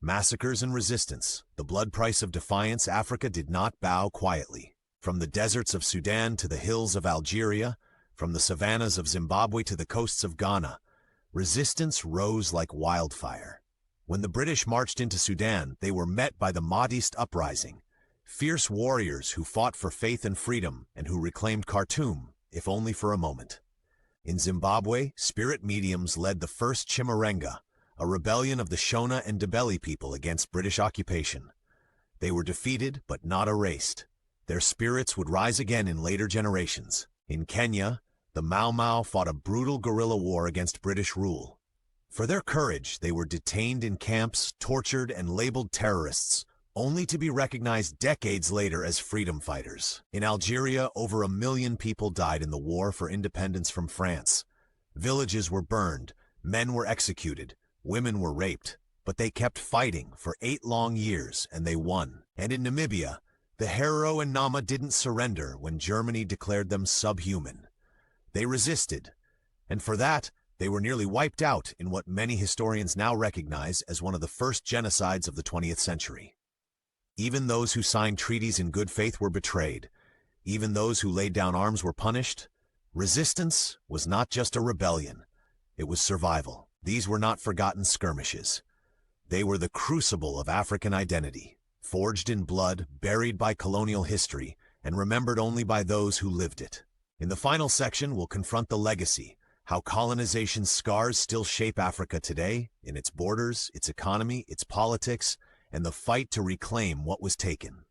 Massacres and resistance, the blood price of defiance. Africa did not bow quietly. From the deserts of Sudan to the hills of Algeria, from the savannas of Zimbabwe to the coasts of Ghana, resistance rose like wildfire. When the British marched into Sudan, they were met by the Maudist uprising, fierce warriors who fought for faith and freedom and who reclaimed Khartoum, if only for a moment. In Zimbabwe, spirit mediums led the first Chimarenga, a rebellion of the Shona and Ndebele people against British occupation. They were defeated but not erased. Their spirits would rise again in later generations. In Kenya, the Mau Mau fought a brutal guerrilla war against British rule. For their courage, they were detained in camps, tortured, and labeled terrorists, only to be recognized decades later as freedom fighters. In Algeria, over 1 million people died in the war for independence from France. Villages were burned, men were executed, women were raped, but they kept fighting for 8 long years, and they won. And in Namibia, the Herero and Nama didn't surrender when Germany declared them subhuman. They resisted, and for that, they were nearly wiped out in what many historians now recognize as one of the first genocides of the 20th century. Even those who signed treaties in good faith were betrayed. Even those who laid down arms were punished. Resistance was not just a rebellion. It was survival. These were not forgotten skirmishes. They were the crucible of African identity, forged in blood, buried by colonial history, and remembered only by those who lived it. In the final section, we'll confront the legacy, how colonization's scars still shape Africa today, in its borders, its economy, its politics, and the fight to reclaim what was taken.